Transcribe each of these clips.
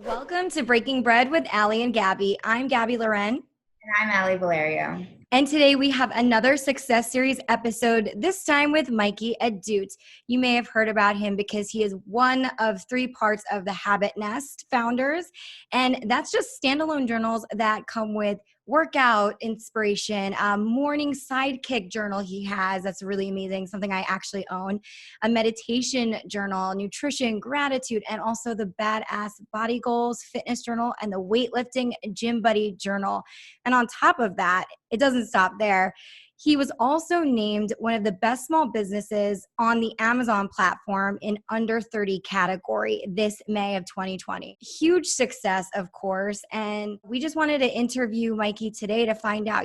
Welcome to Breaking Bread with Alie and Gabby. I'm Gabby Loren. And I'm Allie Valerio. And today we have another Success Series episode, this time with Mikey Ahdoot. You may have heard about him because he is one of three parts of the Habit Nest founders. And that's just standalone journals that come with workout inspiration, Morning Sidekick Journal he has. That's really amazing, something I actually own. A meditation journal, nutrition, gratitude, and also the Badass Body Goals Fitness Journal and the Weightlifting Gym Buddy Journal. And on top of that, it doesn't stop there. He was also named one of the best small businesses on the Amazon platform in under 30 category this May of 2020. Huge success, of course. And we just wanted to interview Mikey today to find out,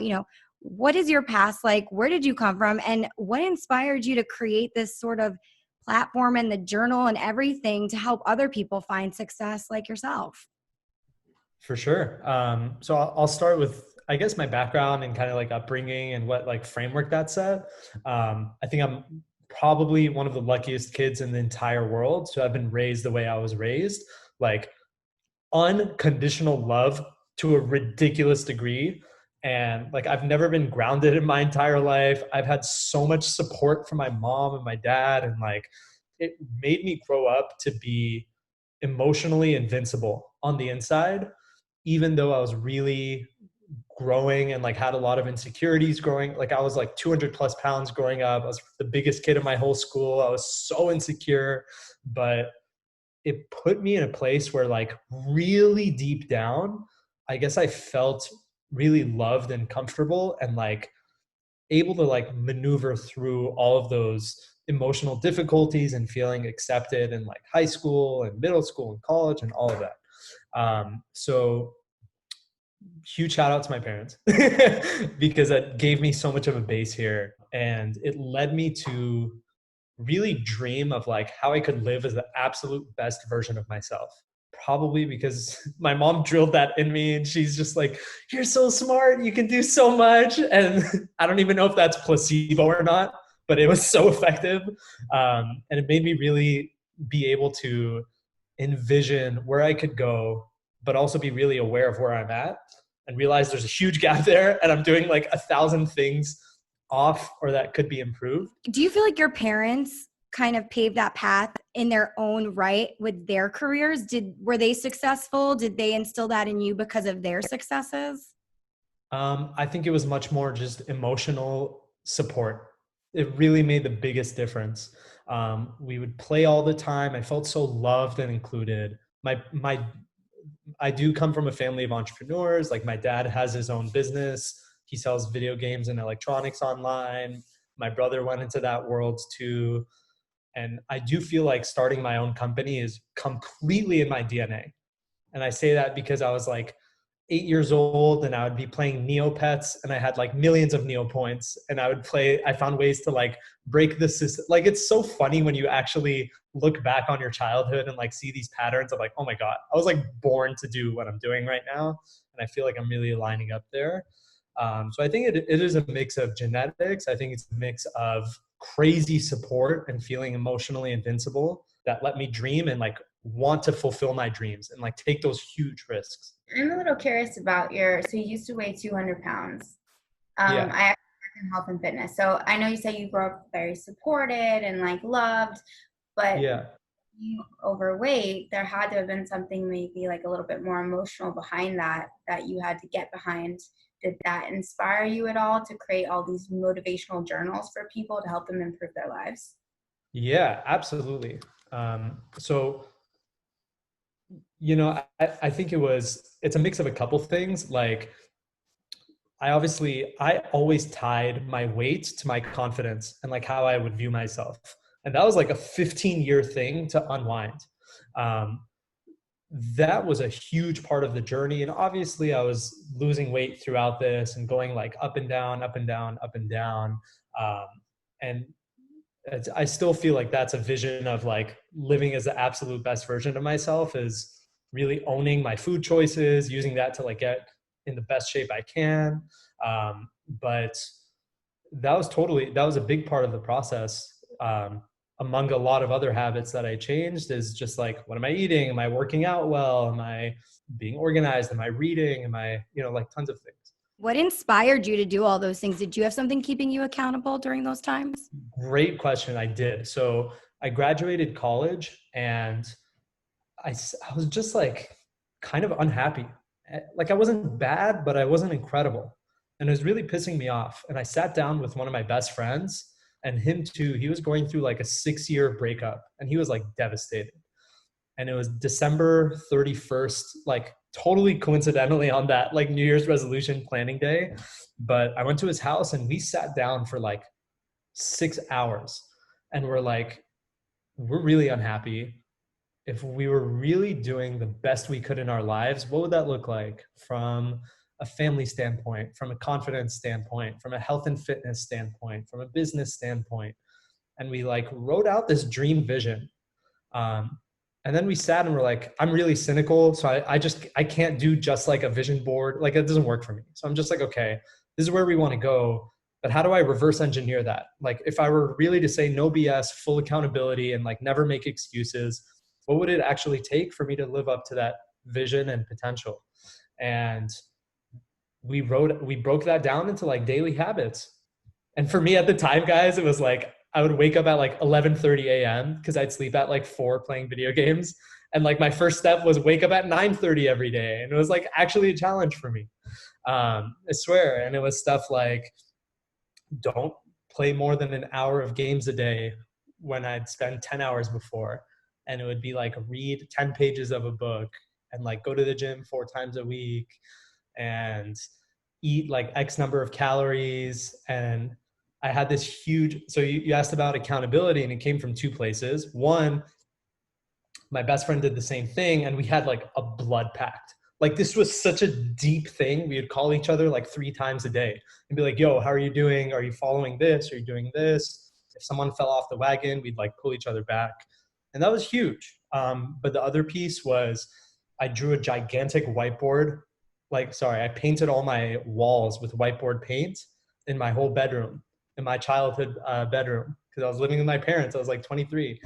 what is your past like? Where did you come from? And what inspired you to create this sort of platform and the journal and everything to help other people find success like yourself? For sure. So I'll start with, I guess, my background and kind of like upbringing and what like framework that set. I think I'm probably one of the luckiest kids in the entire world. So I've been raised the way I was raised, like unconditional love to a ridiculous degree. And like, I've never been grounded in my entire life. I've had so much support from my mom and my dad. And like, it made me grow up to be emotionally invincible on the inside, even though I was really growing and like had a lot of insecurities growing. Like I was like 200 plus pounds growing up. I was the biggest kid in my whole school. I was so insecure, but it put me in a place where like really deep down, I guess I felt really loved and comfortable and like able to like maneuver through all of those emotional difficulties and feeling accepted in like high school and middle school and college and all of that. So huge shout out to my parents because that gave me so much of a base here, and it led me to really dream of like how I could live as the absolute best version of myself. Probably because my mom drilled that in me, and she's just like, you're so smart, you can do so much. And I don't even know if that's placebo or not, but it was so effective. And it made me really be able to envision where I could go, but also be really aware of where I'm at and realize there's a huge gap there and I'm doing like 1,000 things off or that could be improved. Do you feel like your parents kind of paved that path in their own right with their careers? Were they successful? Did they instill that in you because of their successes? I think it was much more just emotional support. It really made the biggest difference. We would play all the time. I felt so loved and included. I do come from a family of entrepreneurs. Like my dad has his own business. He sells video games and electronics online. My brother went into that world too. And I do feel like starting my own company is completely in my DNA. And I say that because I was like 8 years old and I would be playing Neopets and I had like millions of Neo points and I found ways to like break the system. Like, it's so funny when you actually look back on your childhood and like see these patterns of like, oh my God, I was like born to do what I'm doing right now. And I feel like I'm really lining up there. So I think it is a mix of genetics. I think it's a mix of crazy support and feeling emotionally invincible that let me dream and like want to fulfill my dreams and like take those huge risks. I'm a little curious about so you used to weigh 200 pounds. Yeah. I actually work in health and fitness. So I know you say you grew up very supported and like loved, but Yeah. you overweight, there had to have been something maybe like a little bit more emotional behind that you had to get behind. Did that inspire you at all to create all these motivational journals for people to help them improve their lives? Yeah, absolutely. So, I think it's a mix of a couple things. Like I always tied my weight to my confidence and like how I would view myself. And that was like a 15-year thing to unwind. Um, that was a huge part of the journey. And obviously I was losing weight throughout this and going like up and down, up and down, up and down. Um, and I still feel like that's a vision of like living as the absolute best version of myself, is really owning my food choices, using that to like get in the best shape I can. But that was a big part of the process. among a lot of other habits that I changed is just like, what am I eating? Am I working out well? Am I being organized? Am I reading? Am I, like tons of things. What inspired you to do all those things? Did you have something keeping you accountable during those times? Great question. I did. So I graduated college and I was just like kind of unhappy. Like I wasn't bad, but I wasn't incredible. And it was really pissing me off. And I sat down with one of my best friends and him too. He was going through like a 6-year breakup and he was like devastated. And it was December 31st, like totally coincidentally on that like New Year's resolution planning day. But I went to his house and we sat down for like 6 hours and we're really unhappy. If we were really doing the best we could in our lives, what would that look like from a family standpoint, from a confidence standpoint, from a health and fitness standpoint, from a business standpoint? And we like wrote out this dream vision. And then we sat and we're like, I'm really cynical. So I can't do just like a vision board. Like it doesn't work for me. So I'm just like, okay, this is where we want to go. But how do I reverse engineer that? Like if I were really to say no BS, full accountability, and like never make excuses, what would it actually take for me to live up to that vision and potential? And we broke that down into like daily habits. And for me at the time, guys, it was like, I would wake up at like 11:30 a.m. because I'd sleep at like 4 playing video games. And like my first step was wake up at 9:30 every day. And it was like actually a challenge for me. I swear. And it was stuff like, don't play more than an hour of games a day when I'd spend 10 hours before. And it would be like read 10 pages of a book and like go to the gym 4 times a week and eat like X number of calories. And I had this huge, so you asked about accountability and it came from 2 places. One, my best friend did the same thing and we had like a blood pact. Like this was such a deep thing. We would call each other like 3 times a day and be like, yo, how are you doing? Are you following this? Are you doing this? If someone fell off the wagon, we'd like pull each other back. And that was huge. But the other piece was I drew a gigantic whiteboard. I painted all my walls with whiteboard paint in my whole bedroom, in my childhood bedroom, because I was living with my parents. I was like 23.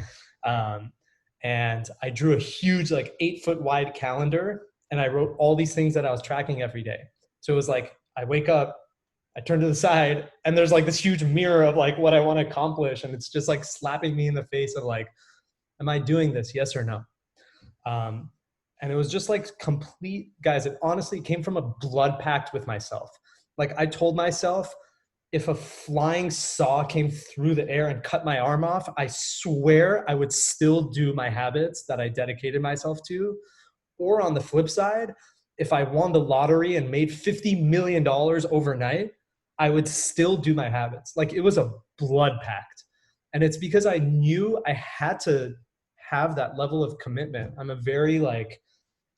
And I drew a huge, like 8-foot wide calendar. And I wrote all these things that I was tracking every day. So it was like, I wake up, I turn to the side, and there's like this huge mirror of like what I want to accomplish. And it's just like slapping me in the face of like, am I doing this? Yes or no? And it was just like complete, guys, it honestly came from a blood pact with myself. Like I told myself, if a flying saw came through the air and cut my arm off, I swear I would still do my habits that I dedicated myself to. Or on the flip side, if I won the lottery and made $50 million overnight, I would still do my habits. Like it was a blood pact. And it's because I knew I had to have that level of commitment. I'm a very like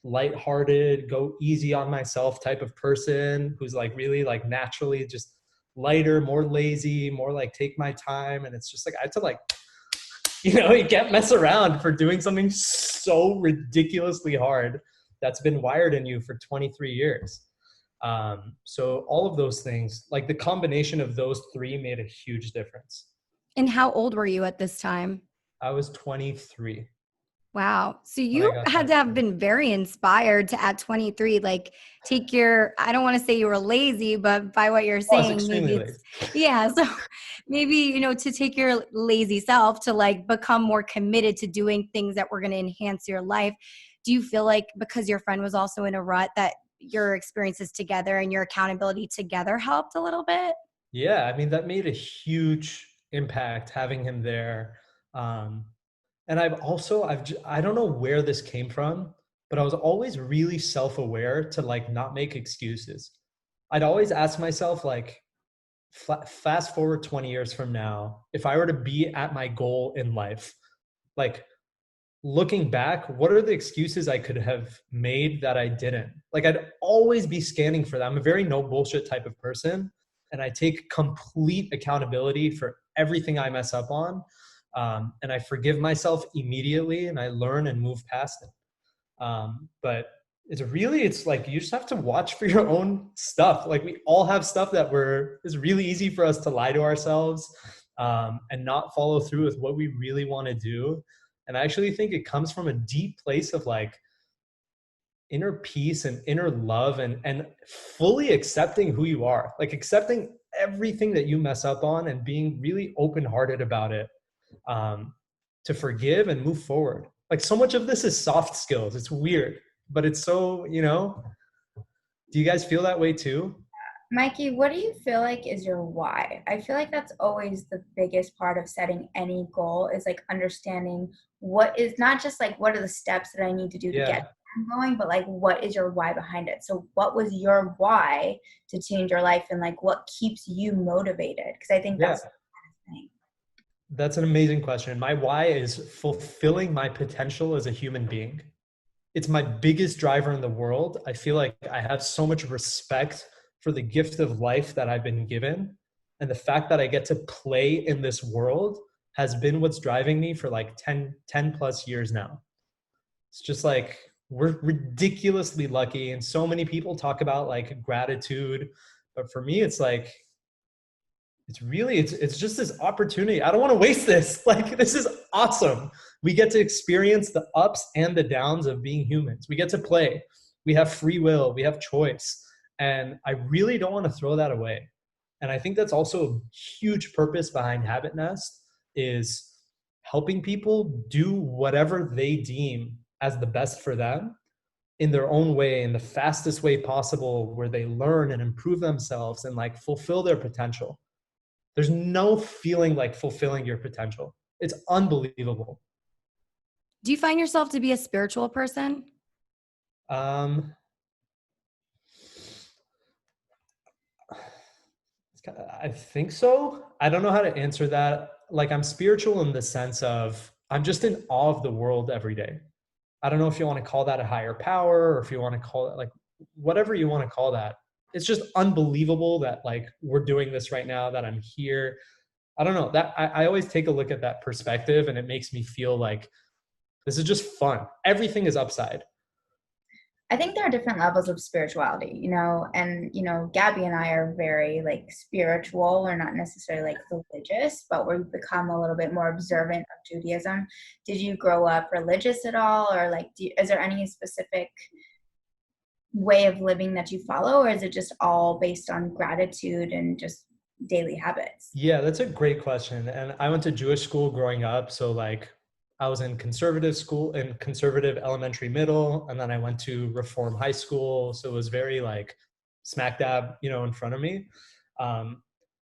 lighthearted, go easy on myself type of person who's like really like naturally just lighter, more lazy, more like take my time. And it's just like, I had to like, you can't mess around for doing something so ridiculously hard that's been wired in you for 23 years. So all of those things, like the combination of those 3 made a huge difference. And how old were you at this time? I was 23. Wow. So you had to have been very inspired to at 23, like take I don't want to say you were lazy, but by what you're saying, maybe it's, yeah. So maybe, to take your lazy self to like become more committed to doing things that were going to enhance your life. Do you feel like because your friend was also in a rut that your experiences together and your accountability together helped a little bit? Yeah. I mean, that made a huge impact having him there. And I don't know where this came from, but I was always really self-aware to like not make excuses. I'd always ask myself like, fast forward 20 years from now, if I were to be at my goal in life, like looking back, what are the excuses I could have made that I didn't? Like I'd always be scanning for that. I'm a very no bullshit type of person. And I take complete accountability for everything I mess up on. And I forgive myself immediately and I learn and move past it. But it's like, you just have to watch for your own stuff. Like we all have stuff it's really easy for us to lie to ourselves. and not follow through with what we really want to do. And I actually think it comes from a deep place of like inner peace and inner love, and fully accepting who you are, like accepting everything that you mess up on and being really open-hearted about it, to forgive and move forward. Like so much of this is soft skills. It's weird, but it's so, do you guys feel that way too? Mikey, what do you feel like is your why? I feel like that's always the biggest part of setting any goal, is like understanding what is not just like what are the steps that I need to do to get going, but like what is your why behind it? So what was your why to change your life, and like what keeps you motivated? Because I think that's the thing. That's an amazing question. My why is fulfilling my potential as a human being. It's my biggest driver in the world. I feel like I have so much respect for the gift of life that I've been given. And the fact that I get to play in this world has been what's driving me for like 10 plus years now. It's just like, we're ridiculously lucky. And so many people talk about like gratitude. But for me, it's like, it's just this opportunity. I don't want to waste this. Like, this is awesome. We get to experience the ups and the downs of being humans. We get to play. We have free will. We have choice. And I really don't want to throw that away. And I think that's also a huge purpose behind Habit Nest, is helping people do whatever they deem as the best for them in their own way, in the fastest way possible, where they learn and improve themselves and like fulfill their potential. There's no feeling like fulfilling your potential. It's unbelievable. Do you find yourself to be a spiritual person? I think so. I don't know how to answer that. Like, I'm spiritual in the sense of I'm just in awe of the world every day. I don't know if you want to call that a higher power, or if you want to call it like whatever you want to call that. It's just unbelievable that like we're doing this right now, that I'm here. I don't know, that I always take a look at that perspective, and it makes me feel like this is just fun. Everything is upside. I think there are different levels of spirituality, and, Gabby and I are very like spiritual. We're not necessarily like religious, but we've become a little bit more observant of Judaism. Did you grow up religious at all? Or like, is there any specific way of living that you follow, or is it just all based on gratitude and just daily habits? Yeah, that's a great question. And I went to Jewish school growing up. So like I was in conservative school, in conservative elementary middle, and then I went to reform high school. So it was very like smack dab, in front of me. And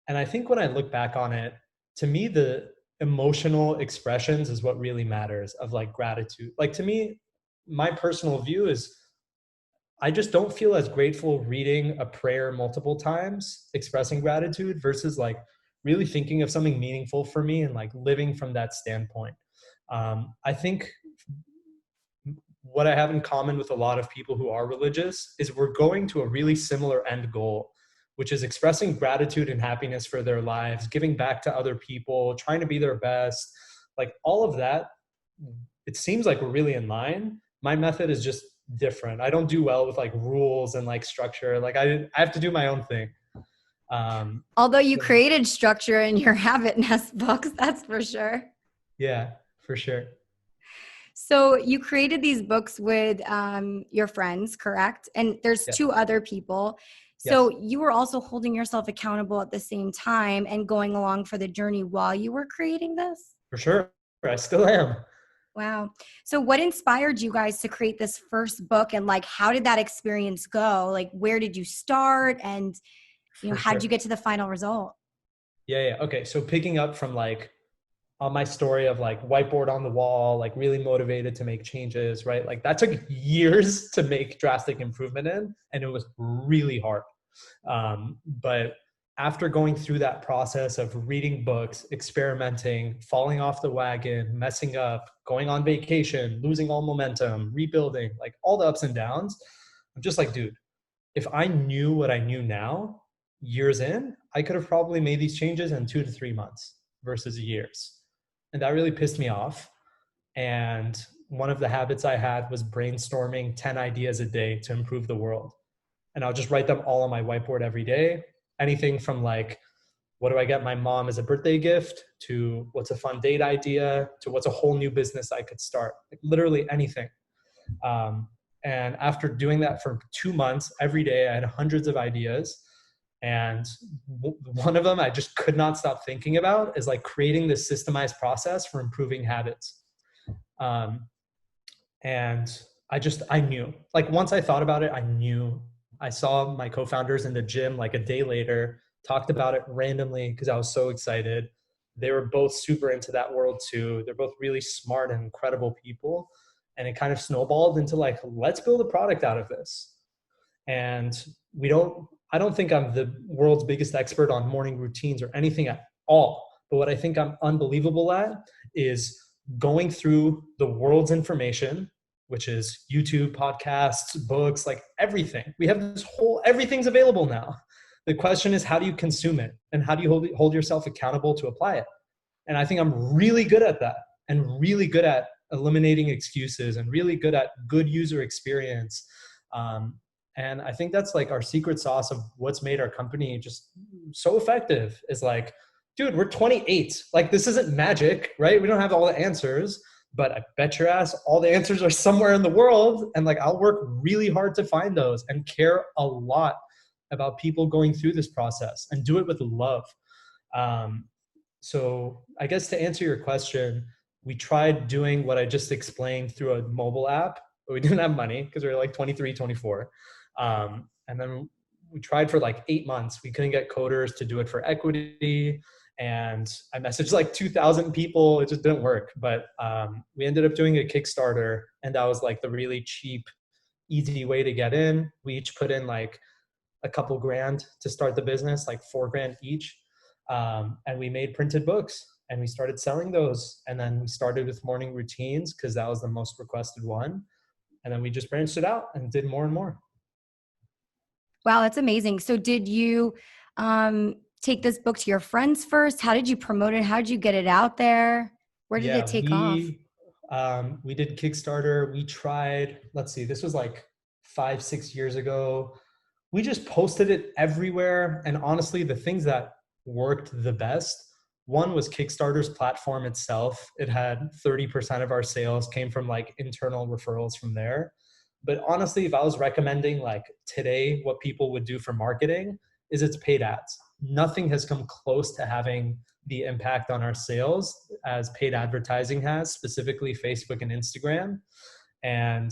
I think when I look back on it, to me, the emotional expressions is what really matters, of like gratitude. Like, to me, my personal view is I just don't feel as grateful reading a prayer multiple times, expressing gratitude, versus like really thinking of something meaningful for me and like living from that standpoint. I think what I have in common with a lot of people who are religious is we're going to a really similar end goal, which is expressing gratitude and happiness for their lives, giving back to other people, trying to be their best, like all of that. It seems like we're really in line. My method is just different. I don't do well with like rules and like structure. Like I have to do my own thing. Although you created structure in your Habit Nest books, that's for sure. Yeah, for sure. So you created these books with your friends, correct? And there's two other people. So you were also holding yourself accountable at the same time and going along for the journey while you were creating this? For sure. I still am. Wow. So what inspired you guys to create this first book, and like, how did that experience go? Like, where did you start, and how did you get to the final result? Yeah. Okay. So picking up from like on my story of like whiteboard on the wall, like really motivated to make changes, right? Like that took years to make drastic improvement in, and it was really hard. But after going through that process of reading books, experimenting, falling off the wagon, messing up, going on vacation, losing all momentum, rebuilding, like all the ups and downs, I'm just like, dude, if I knew what I knew now, years in, I could have probably made these changes in 2 to 3 months versus years. And that really pissed me off. And one of the habits I had was brainstorming 10 ideas a day to improve the world. And I'll just write them all on my whiteboard every day. Anything from like what do I get my mom as a birthday gift, to what's a fun date idea, to what's a whole new business I could start, like literally anything. And after doing that for 2 months, every day I had hundreds of ideas. And one of them I just could not stop thinking about is like creating this systemized process for improving habits. And I knew, like once I thought about it, I knew. I saw my co-founders in the gym like a day later, talked about it randomly because I was so excited. They were both super into that world too. They're both really smart and incredible people. And it kind of snowballed into like, let's build a product out of this. And I don't think I'm the world's biggest expert on morning routines or anything at all. But what I think I'm unbelievable at is going through the world's information, which is YouTube, podcasts, books, like everything. We have this everything's available now. The question is, how do you consume it? And how do you hold yourself accountable to apply it? And I think I'm really good at that, and really good at eliminating excuses, and really good at good user experience. And I think that's like our secret sauce of what's made our company just so effective, is like, dude, we're 28. Like, this isn't magic, right? We don't have all the answers, but I bet your ass all the answers are somewhere in the world. And like, I'll work really hard to find those, and care a lot about people going through this process, and do it with love. So I guess to answer your question, we tried doing what I just explained through a mobile app, but we didn't have money because we were like 23, 24. And then we tried for like 8 months. We couldn't get coders to do it for equity. And I messaged like 2,000 people. It just didn't work. But we ended up doing a Kickstarter, and that was like the really cheap, easy way to get in. We each put in like a couple grand to start the business, like $4,000 each. And we made printed books, and we started selling those. And then we started with morning routines because that was the most requested one. And then we just branched it out and did more and more. Wow, that's amazing. So did you take this book to your friends first? How did you promote it? How did you get it out there? Where did it take off? We did Kickstarter. We tried, let's see, this was like 5-6 years ago. We just posted it everywhere. And honestly, the things that worked the best, one was Kickstarter's platform itself. It had 30% of our sales came from like internal referrals from there. But honestly, if I was recommending like today what people would do for marketing, is it's paid ads. Nothing has come close to having the impact on our sales as paid advertising has, specifically Facebook and Instagram. And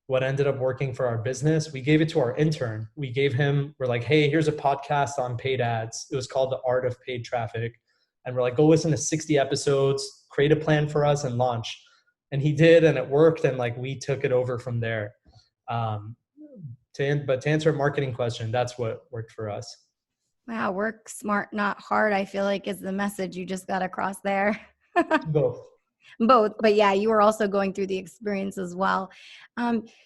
what ended up working for our business, we gave it to our intern. We're like, hey, here's a podcast on paid ads. It was called The Art of Paid Traffic. And we're like, go listen to 60 episodes, create a plan for us, and launch. And he did, and it worked. And like, we took it over from there. But to answer a marketing question, that's what worked for us. Wow, work smart, not hard, I feel like is the message you just got across there. Both. But yeah, you were also going through the experience as well.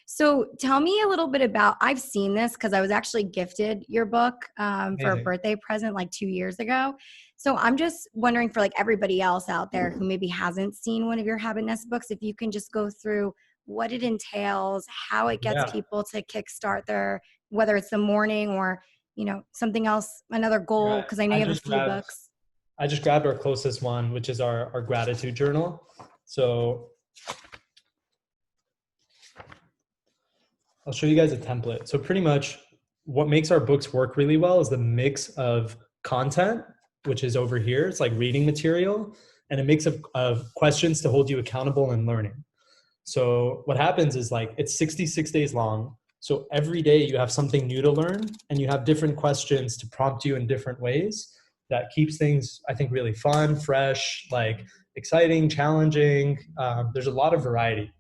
So tell me a little bit about, I've seen this because I was actually gifted your book for a birthday present like 2 years ago. So I'm just wondering for like everybody else out there who maybe hasn't seen one of your Habit Nest books, if you can just go through what it entails, how it gets people to kickstart their, whether it's the morning or, you know, something else, another goal, because I know you have a few books. I just grabbed our closest one, which is our gratitude journal. So I'll show you guys a template. So pretty much what makes our books work really well is the mix of content, which is over here. It's like reading material, and a mix of questions to hold you accountable and learning. So what happens is like, it's 66 days long. So every day you have something new to learn, and you have different questions to prompt you in different ways. That keeps things, I think, really fun, fresh, like exciting, challenging. There's a lot of variety.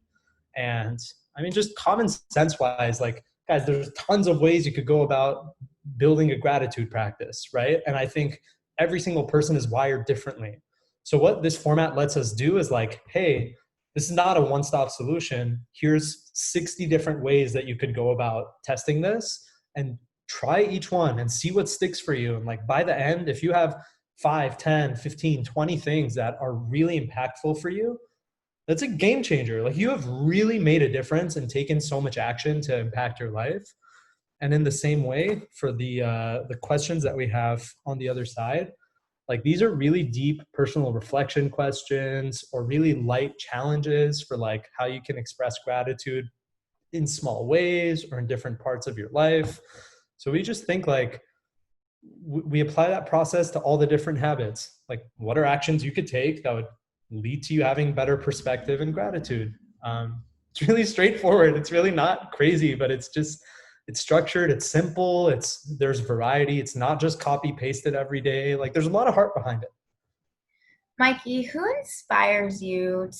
And I mean, just common sense wise, like, guys, there's tons of ways you could go about building a gratitude practice, right? And I think every single person is wired differently. So what this format lets us do is like, hey, this is not a one-stop solution. Here's 60 different ways that you could go about testing this, and try each one and see what sticks for you. And like by the end, if you have 5, 10, 15, 20 things that are really impactful for you, that's a game changer. Like, you have really made a difference and taken so much action to impact your life. And in the same way, for the questions that we have on the other side, Like these are really deep personal reflection questions or really light challenges for like how you can express gratitude in small ways or in different parts of your life. So we just think like we apply that process to all the different habits. Like what are actions you could take that would lead to you having better perspective and gratitude? It's really straightforward. It's really not crazy, but it's structured. It's simple. There's variety. It's not just copy pasted every day. Like there's a lot of heart behind it. Mikey, who inspired you,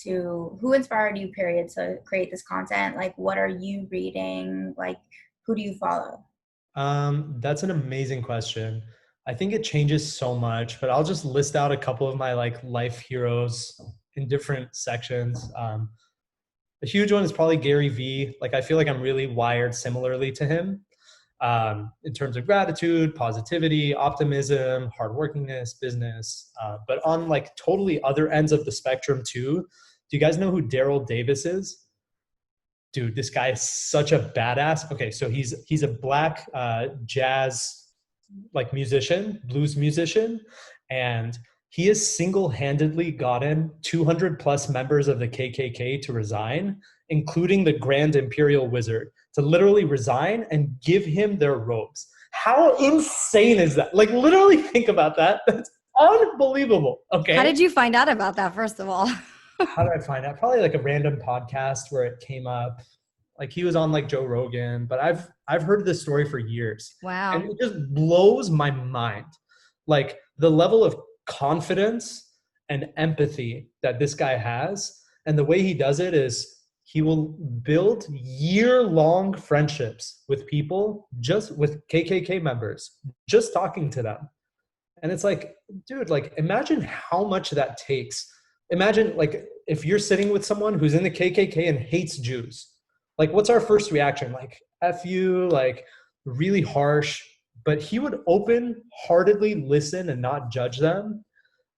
period, to create this content? Like, what are you reading? Like, who do you follow? That's an amazing question. I think it changes so much, but I'll just list out a couple of my like life heroes in different sections. A huge one is probably Gary Vee. Like I feel like I'm really wired similarly to him in terms of gratitude, positivity, optimism, hardworkingness, business. But on like totally other ends of the spectrum too. Do you guys know who Daryl Davis is? Dude, this guy is such a badass. Okay, so he's a black jazz like musician, blues musician, and he has single-handedly gotten 200 plus members of the KKK to resign, including the Grand Imperial Wizard, to literally resign and give him their robes. How insane is that? Like literally think about that. That's unbelievable. Okay. How did you find out about that, first of all? How did I find out? Probably like a random podcast where it came up. Like he was on like Joe Rogan, but I've heard this story for years. Wow. And it just blows my mind. Like the level of confidence and empathy that this guy has. And the way he does it is he will build year-long friendships with people, just with KKK members, just talking to them. And it's like, dude, like imagine how much that takes. Imagine like if you're sitting with someone who's in the KKK and hates Jews. Like, what's our first reaction? Like, F you, like, really harsh. But he would open-heartedly listen and not judge them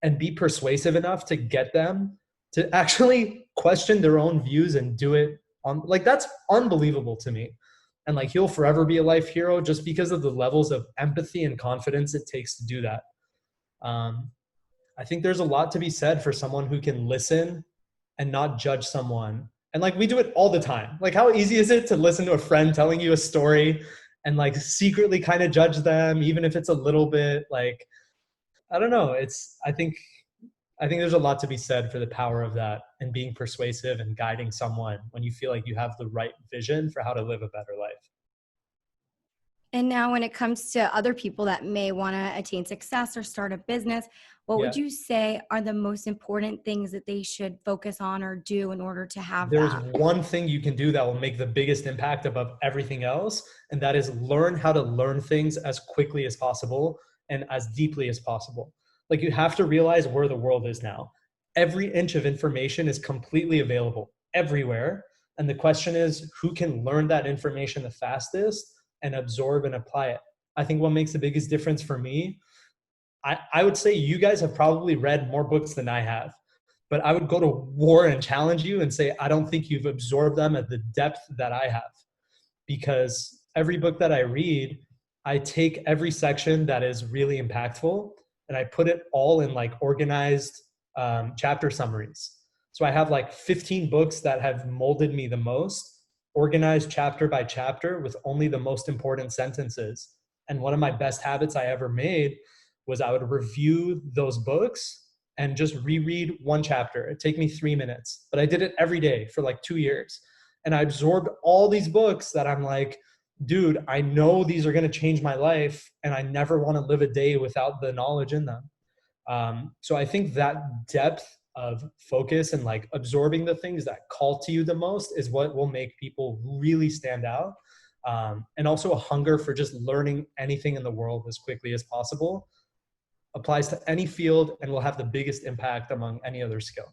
and be persuasive enough to get them to actually question their own views and do it on, like, that's unbelievable to me. And, like, he'll forever be a life hero just because of the levels of empathy and confidence it takes to do that. I think there's a lot to be said for someone who can listen and not judge someone. And like we do it all the time. Like how easy is it to listen to a friend telling you a story and like secretly kind of judge them, even if it's a little bit like, I don't know. I think there's a lot to be said for the power of that and being persuasive and guiding someone when you feel like you have the right vision for how to live a better life. And now when it comes to other people that may want to attain success or start a business, what would you say are the most important things that they should focus on or do in order to have There's that? one thing you can do that will make the biggest impact above everything else, and that is learn how to learn things as quickly as possible and as deeply as possible. Like you have to realize where the world is now. Every inch of information is completely available everywhere. And the question is, who can learn that information the fastest and absorb and apply it? I think what makes the biggest difference for me, I would say you guys have probably read more books than I have, but I would go to war and challenge you and say, I don't think you've absorbed them at the depth that I have. Because every book that I read, I take every section that is really impactful and I put it all in like organized chapter summaries. So I have like 15 books that have molded me the most, organized chapter by chapter with only the most important sentences. And one of my best habits I ever made was I would review those books and just reread one chapter. It'd take me 3 minutes, but I did it every day for like 2 years. And I absorbed all these books that I'm like, dude, I know these are going to change my life and I never want to live a day without the knowledge in them. So I think that depth of focus and like absorbing the things that call to you the most is what will make people really stand out. And also a hunger for just learning anything in the world as quickly as possible applies to any field and will have the biggest impact among any other skill.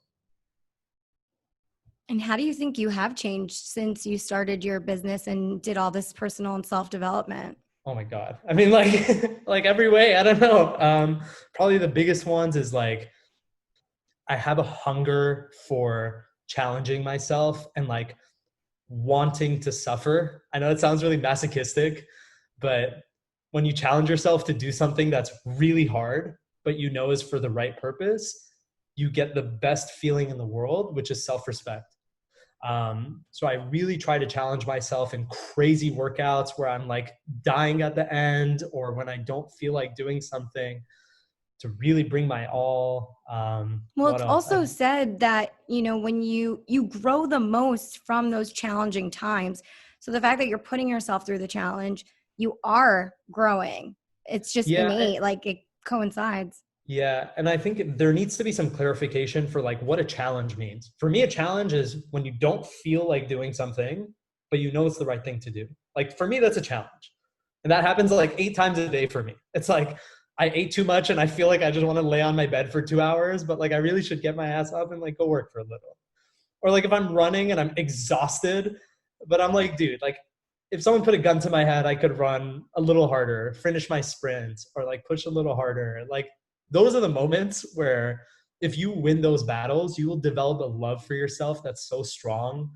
And how do you think you have changed since you started your business and did all this personal and self-development? Oh my God. I mean, like, like every way, I don't know. Probably the biggest ones is like, I have a hunger for challenging myself and like wanting to suffer. I know it sounds really masochistic, but when you challenge yourself to do something that's really hard but you know is for the right purpose, you get the best feeling in the world, which is self-respect. So I really try to challenge myself in crazy workouts where I'm like dying at the end, or when I don't feel like doing something, to really bring my all. Well, What it's else? also said that, when you grow the most from those challenging times. So the fact that you're putting yourself through the challenge, you are growing. It's just Yeah, innate, like it coincides. yeah. And I think there needs to be some clarification for like what a challenge means. For me, a challenge is when you don't feel like doing something, but you know it's the right thing to do. Like for me, that's a challenge. And that happens like 8 times a day for me. It's like I ate too much and I feel like I just want to lay on my bed for 2 hours, but like I really should get my ass up and like go work for a little. Or like if I'm running and I'm exhausted, but I'm like, dude, like if someone put a gun to my head, I could run a little harder, finish my sprint, or like push a little harder. Like those are the moments where if you win those battles, you will develop a love for yourself that's so strong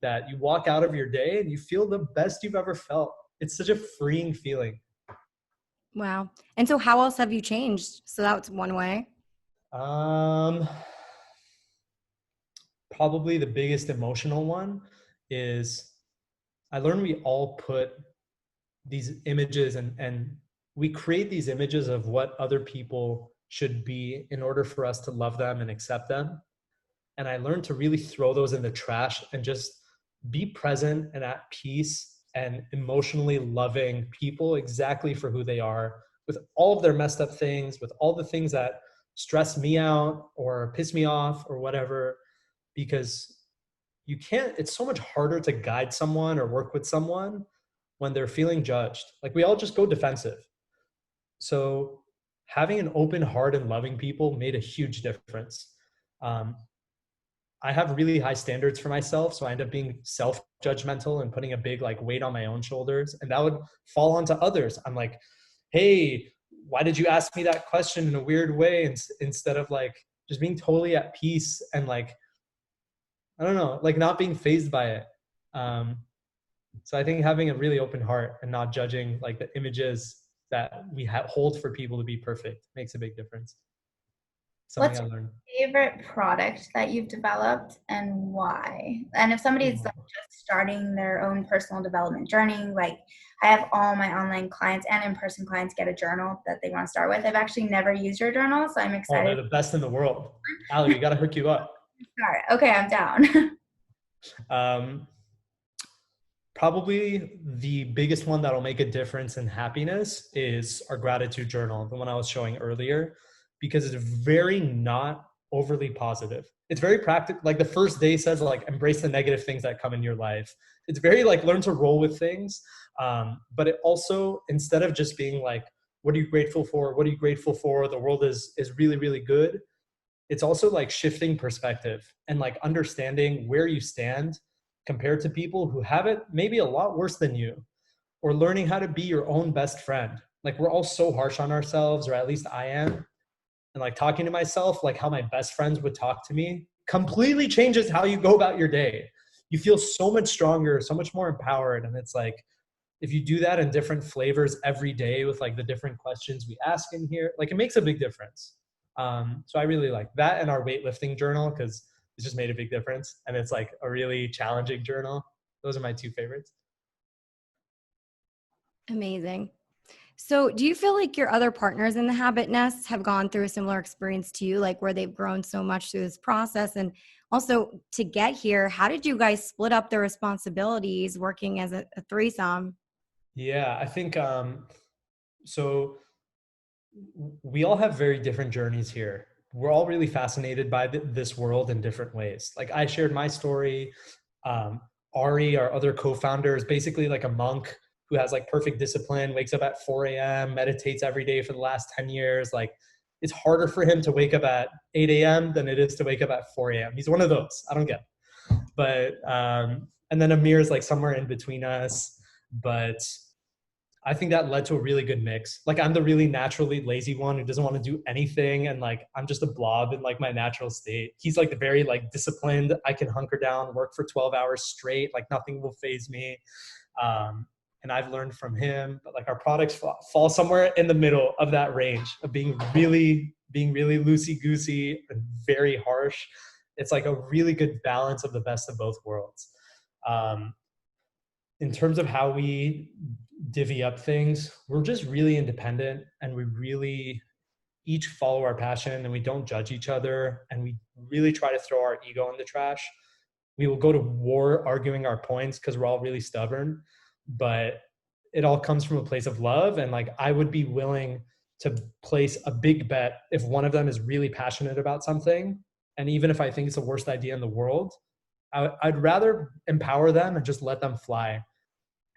that you walk out of your day and you feel the best you've ever felt. It's such a freeing feeling. Wow. And so how else have you changed? So that's one way. Um, Probably the biggest emotional one is I learned we all put these images and we create these images of what other people should be in order for us to love them and accept them. And I learned to really throw those in the trash and just be present and at peace and emotionally loving people exactly for who they are, with all of their messed up things, with all the things that stress me out or piss me off or whatever, because you can't, it's so much harder to guide someone or work with someone when they're feeling judged. Like we all just go defensive. So having an open heart and loving people made a huge difference. Um, I have really high standards for myself, so I end up being self-judgmental and putting a big like weight on my own shoulders, and that would fall onto others. I'm like, hey, why did you ask me that question in a weird way? Instead of like just being totally at peace and like, I don't know, like not being fazed by it. Um, so I think having a really open heart and not judging like the images that we hold for people to be perfect makes a big difference. Something What's I your learned. favorite product that you've developed and why? And if somebody's like just starting their own personal development journey, like I have all my online clients and in-person clients get a journal that they want to start with. I've actually never used your journal, so I'm Oh, they're excited. the best in the world. Alie, we got to hook you up. Start. Okay, I'm down. Um, Probably the biggest one that'll make a difference in happiness is our gratitude journal, the one I was showing earlier, because it's very not overly positive. It's very practical. Like the first day says like, embrace the negative things that come in your life. It's very like, learn to roll with things. But it also, instead of just being like, what are you grateful for? What are you grateful for? The world is really, really good. It's also like shifting perspective and like understanding where you stand compared to people who have it maybe a lot worse than you, or learning how to be your own best friend. Like we're all so harsh on ourselves, or at least I am. And like talking to myself, like how my best friends would talk to me, completely changes how you go about your day. You feel so much stronger, so much more empowered. And it's like, if you do that in different flavors every day with like the different questions we ask in here, like it makes a big difference. So I really like that, and our weightlifting journal, because it's just made a big difference. And it's like a really challenging journal. Those are my two favorites. Amazing. So do you feel like your other partners in the Habit Nest have gone through a similar experience to you, like where they've grown so much through this process? And also to get here, how did you guys split up the responsibilities working as a threesome? Yeah, I think so. We all have very different journeys here. We're all really fascinated by this world in different ways. Like I shared my story. Um, Ari, our other co-founder, is basically like a monk who has like perfect discipline, wakes up at 4 a.m., meditates every day for the last 10 years. Like it's harder for him to wake up at 8 a.m. than it is to wake up at 4 a.m. He's one of those. I don't get it. But, and then Amir is like somewhere in between us. But I think that led to a really good mix. Like I'm the really naturally lazy one who doesn't want to do anything, and like I'm just a blob in like my natural state. He's like the very like disciplined. I can hunker down, work for 12 hours straight, like nothing will faze me. Um, and I've learned from him, but like our products fall somewhere in the middle of that range of being really loosey-goosey and very harsh. It's like a really good balance of the best of both worlds. In terms of how we divvy up things, we're just really independent, and we really each follow our passion, and we don't judge each other, and we really try to throw our ego in the trash. We will go to war arguing our points because we're all really stubborn, but it all comes from a place of love. And like, I would be willing to place a big bet if one of them is really passionate about something. And even if I think it's the worst idea in the world, I'd rather empower them and just let them fly.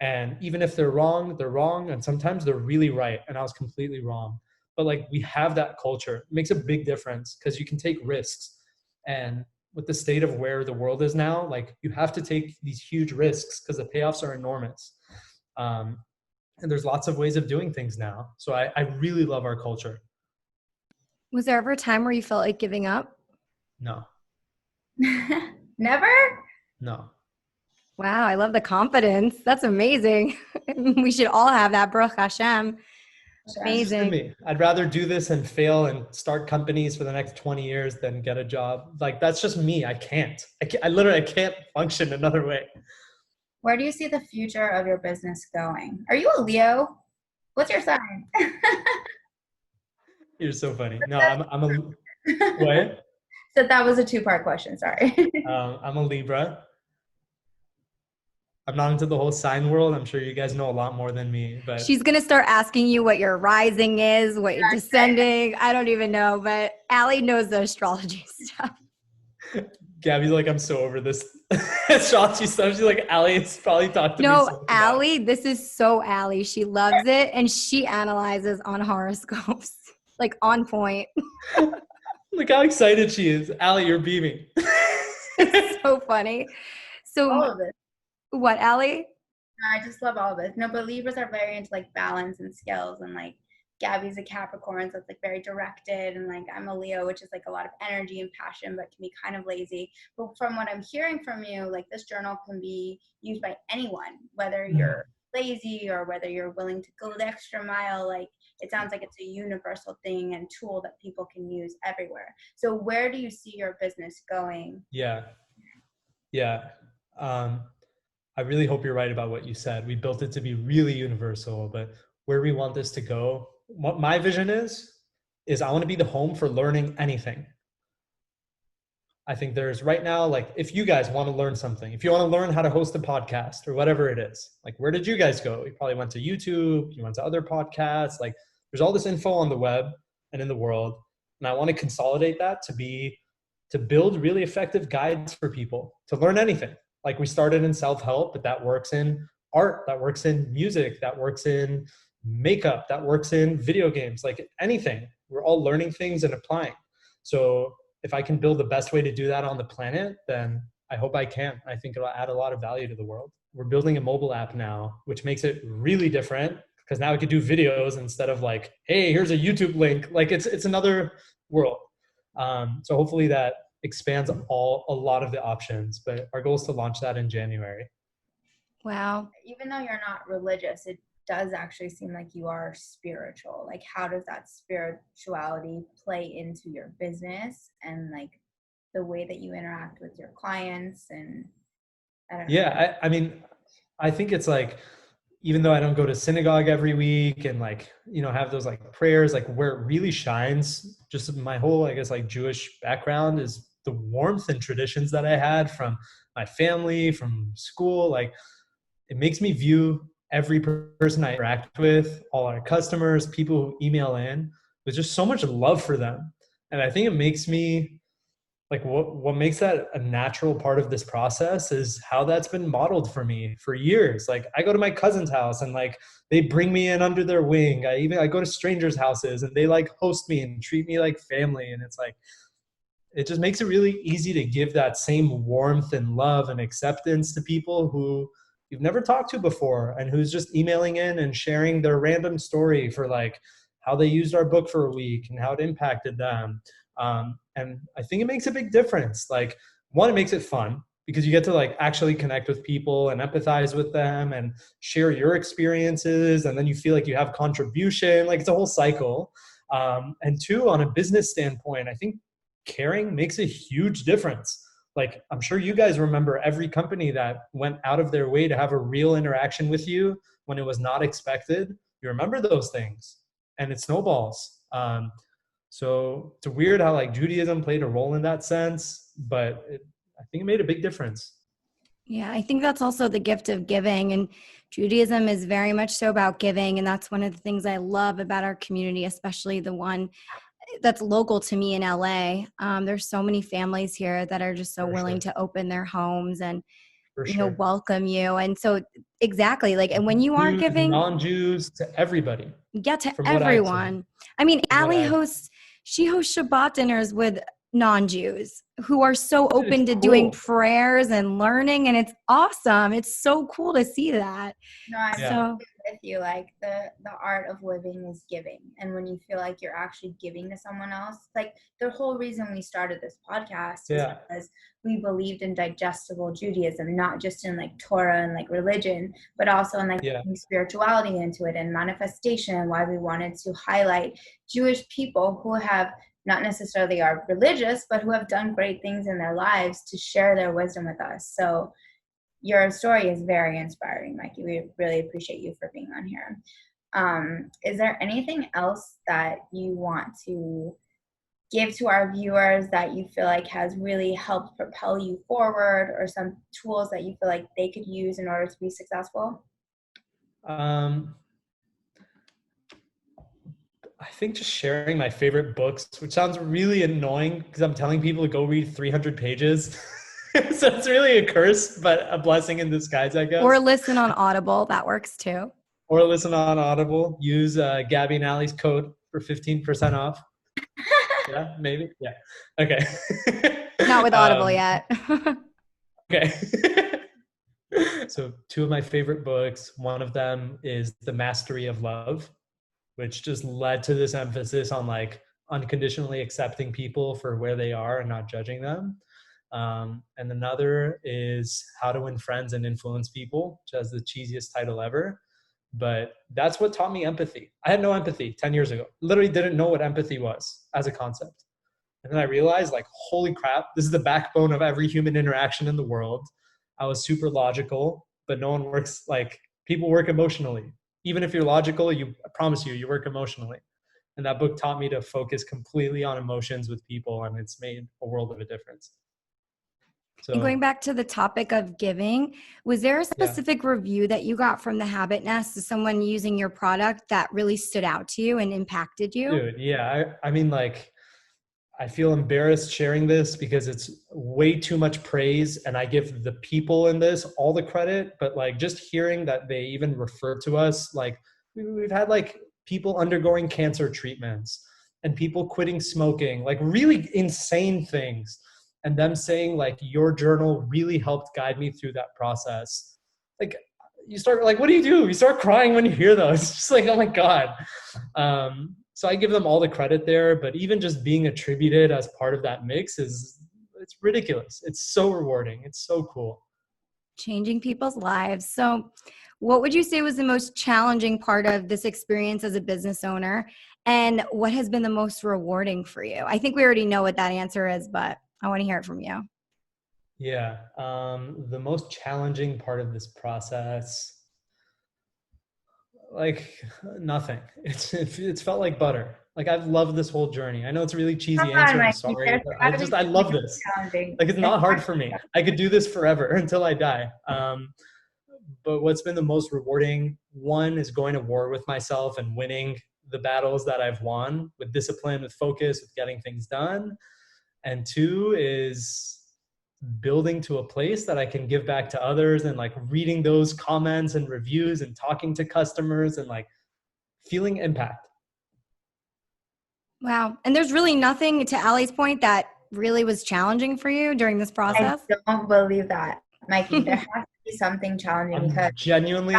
And even if they're wrong, they're wrong. And sometimes they're really right, and I was completely wrong. But like, we have that culture. It makes a big difference because you can take risks. And with the state of where the world is now, like, you have to take these huge risks because the payoffs are enormous. And there's lots of ways of doing things now. So I really love our culture. Was there ever a time where you felt like giving up? No. Never? No. Wow, I love the confidence. That's amazing. We should all have that, Baruch Hashem. Amazing. Me. I'd rather do this and fail and start companies for the next 20 years than get a job. Like, that's just me. I literally can't function another way. Where do you see the future of your business going? Are you a Leo? What's your sign? You're so funny. No, I'm a what? So that was a two-part question. Sorry. I'm a Libra. I'm not into the whole sign world. I'm sure you guys know a lot more than me, but She's going to start asking you what your rising is, what you're descending. I don't even know, but Alie knows the astrology stuff. Gabby's like, I'm so over this astrology stuff. She's like, Alie, it's probably talked to me. No, Alie, this is so Alie. She loves it, and she analyzes on horoscopes, like on point. Look how excited she is. Alie, you're beaming. It's so funny. So All of it. what, Alie? I just love all of it. No, but Libras are very into like balance and skills, and like Gabby's a Capricorn, so it's like very directed, and like I'm a Leo, which is like a lot of energy and passion, but can be kind of lazy. But from what I'm hearing from you, like this journal can be used by anyone, whether you're lazy or whether you're willing to go the extra mile. Like, it sounds like it's a universal thing and tool that people can use everywhere. So where do you see your business going? Yeah. I really hope you're right about what you said. We built it to be really universal, but where we want this to go, what my vision is I want to be the home for learning anything. I think there's right now, like, if you guys want to learn something, if you want to learn how to host a podcast or whatever it is, like, where did you guys go? You probably went to YouTube, you went to other podcasts. Like, there's all this info on the web and in the world. And I want to consolidate that to build really effective guides for people to learn anything. Like, we started in self-help, but that works in art, that works in music, that works in makeup, that works in video games, like anything. We're all learning things and applying. So if I can build the best way to do that on the planet, then I hope I can. I think it'll add a lot of value to the world. We're building a mobile app now, which makes it really different because now we could do videos instead of like, hey, here's a YouTube link. Like, it's another world. So hopefully that expands a lot of the options, but our goal is to launch that in January. Wow. Even though you're not religious, it does actually seem like you are spiritual. Like, how does that spirituality play into your business and like the way that you interact with your clients? And I don't know. Yeah, I mean, I think it's like, even though I don't go to synagogue every week and like, have those like prayers, like where it really shines, just my whole, I guess, like Jewish background is the warmth and traditions that I had from my family, from school. Like, it makes me view every person I interact with, all our customers, people who email in, with just so much love for them. And I think it makes me like, what makes that a natural part of this process is how that's been modeled for me for years. Like, I go to my cousin's house and like they bring me in under their wing. I go to strangers' houses and they like host me and treat me like family. And it's like, it just makes it really easy to give that same warmth and love and acceptance to people who you've never talked to before and who's just emailing in and sharing their random story for like how they used our book for a week and how it impacted them. And I think it makes a big difference. Like, one, it makes it fun because you get to like actually connect with people and empathize with them and share your experiences. And then you feel like you have contribution, like it's a whole cycle. And two, on a business standpoint, I think caring makes a huge difference. Like, I'm sure you guys remember every company that went out of their way to have a real interaction with you when it was not expected. You remember those things, and it snowballs. So it's weird how like Judaism played a role in that sense, but I think it made a big difference. Yeah, I think that's also the gift of giving. And Judaism is very much so about giving. And that's one of the things I love about our community, especially the one that's local to me in LA. There's so many families here that are just so For willing sure. to open their homes and, For sure. welcome you. And so exactly, like, and when you are Jews, giving, non-Jews, to everybody. get to From what I've seen. everyone. I mean, From what Alie I've hosts Shabbat dinners with non-Jews who are so Dude, it's open to doing cool. prayers and learning, and it's awesome. It's so cool to see that. No, I'm So with you. Like the art of living is giving, and when you feel like you're actually giving to someone else, like the whole reason we started this podcast is because we believed in digestible Judaism, not just in like Torah and like religion, but also in like spirituality into it and manifestation, and why we wanted to highlight Jewish people who have not necessarily are religious, but who have done great things in their lives to share their wisdom with us. So your story is very inspiring, Mikey. We really appreciate you for being on here. Is there anything else that you want to give to our viewers that you feel like has really helped propel you forward, or some tools that you feel like they could use in order to be successful? I think just sharing my favorite books, which sounds really annoying because I'm telling people to go read 300 pages. So it's really a curse, but a blessing in disguise, I guess. or listen on Audible, that works too. Or listen on Audible. Use Gabby and Alie's code for 15% off. Yeah, maybe. Yeah. Okay. Not with Audible yet. Okay. So 2 of my favorite books, one of them is The Mastery of Love, which just led to this emphasis on like unconditionally accepting people for where they are and not judging them. And another is How to Win Friends and Influence People, which has the cheesiest title ever. But that's what taught me empathy. I had no empathy 10 years ago. Literally didn't know what empathy was as a concept. And then I realized, like, holy crap, this is the backbone of every human interaction in the world. I was super logical, but no one works like, people work emotionally. Even if you're logical, I promise you work emotionally. And that book taught me to focus completely on emotions with people, and it's made a world of a difference. So, and going back to the topic of giving, was there a specific review that you got from the Habit Nest to someone using your product that really stood out to you and impacted you? Dude, yeah. I mean, like, I feel embarrassed sharing this because it's way too much praise, and I give the people in this all the credit, but like just hearing that they even refer to us, like we've had like people undergoing cancer treatments and people quitting smoking, like really insane things. And them saying like, your journal really helped guide me through that process. Like, you start like, what do? You start crying when you hear those. It's just like, oh my God. So I give them all the credit there, but even just being attributed as part of that mix it's ridiculous. It's so rewarding. It's so cool. Changing people's lives. So what would you say was the most challenging part of this experience as a business owner? And what has been the most rewarding for you? I think we already know what that answer is, but I want to hear it from you. Yeah. The most challenging part of this process, like nothing. It's felt like butter. Like, I've loved this whole journey. I know it's a really cheesy answer. I'm sorry. But I love this. Like, it's not hard for me. I could do this forever until I die. But what's been the most rewarding, one, is going to war with myself and winning the battles that I've won with discipline, with focus, with getting things done. And 2 is building to a place that I can give back to others, and like reading those comments and reviews and talking to customers and like feeling impact. Wow. And there's really nothing, to Allie's point, that really was challenging for you during this process? I don't believe that, Mikey. There has to be something challenging, because genuinely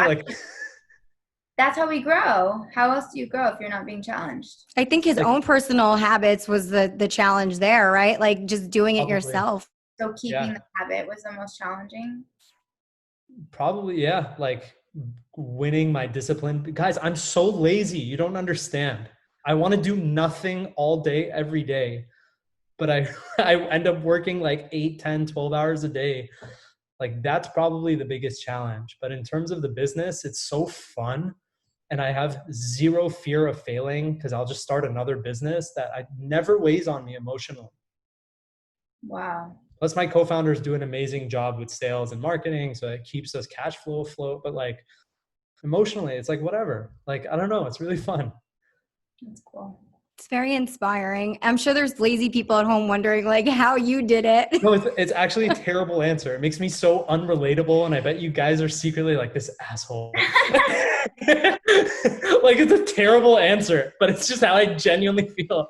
that's how we grow. How else do you grow if you're not being challenged? I think his own personal habits was the challenge there, right? Like just doing it yourself. So keeping the habit was the most challenging? Probably, yeah. Like winning my discipline. Guys, I'm so lazy. You don't understand. I want to do nothing all day, every day. But I end up working like 8, 10, 12 hours a day. Like that's probably the biggest challenge. But in terms of the business, it's so fun. And I have zero fear of failing because I'll just start another business that I never weighs on me emotionally. Wow. Plus my co-founders do an amazing job with sales and marketing. So it keeps us cash flow afloat. But like emotionally, it's like whatever. Like, I don't know. It's really fun. That's cool. It's very inspiring. I'm sure there's lazy people at home wondering like how you did it. No, it's actually a terrible answer. It makes me so unrelatable. And I bet you guys are secretly like, this asshole. Like it's a terrible answer, but it's just how I genuinely feel.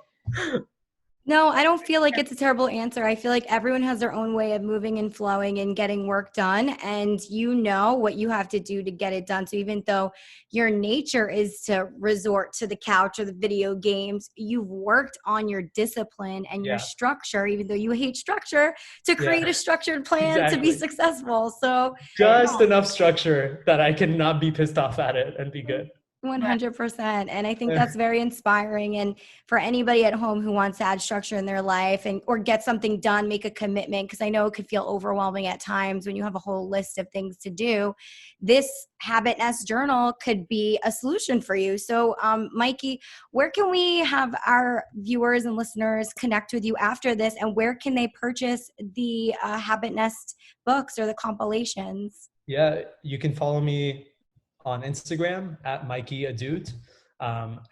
No, I don't feel like it's a terrible answer. I feel like everyone has their own way of moving and flowing and getting work done. And you know what you have to do to get it done. So even though your nature is to resort to the couch or the video games, you've worked on your discipline and your structure, even though you hate structure, to create a structured plan to be successful. So just enough structure that I can not be pissed off at it and be good. 100%. And I think that's very inspiring. And for anybody at home who wants to add structure in their life and or get something done, make a commitment, because I know it could feel overwhelming at times when you have a whole list of things to do. This Habit Nest journal could be a solution for you. So Mikey, where can we have our viewers and listeners connect with you after this? And where can they purchase the Habit Nest books or the compilations? Yeah, you can follow me on Instagram at Mikey Ahdoot,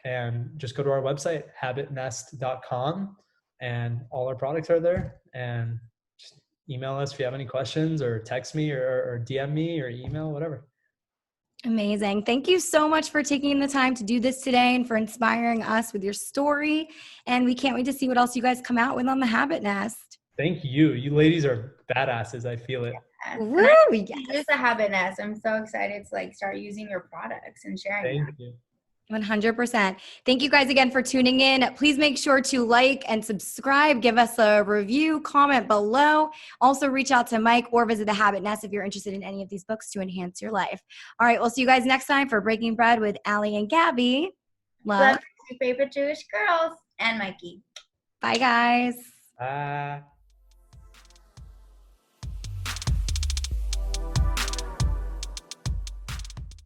and just go to our website, habitnest.com, and all our products are there. And just email us if you have any questions, or text me or DM me or email, whatever. Amazing. Thank you so much for taking the time to do this today and for inspiring us with your story. And we can't wait to see what else you guys come out with on the Habit Nest. Thank you. You ladies are badasses. I feel it. Woo, Use the Habit Nest. I'm so excited to like start using your products and sharing Thank you. 100%. Thank you guys again for tuning in. Please make sure to like and subscribe. Give us a review, comment below. Also reach out to Mike or visit the Habit Nest if you're interested in any of these books to enhance your life. All right, we'll see you guys next time for Breaking Bread with Alie and Gabby. Love your favorite Jewish girls and Mikey. Bye, guys. Bye.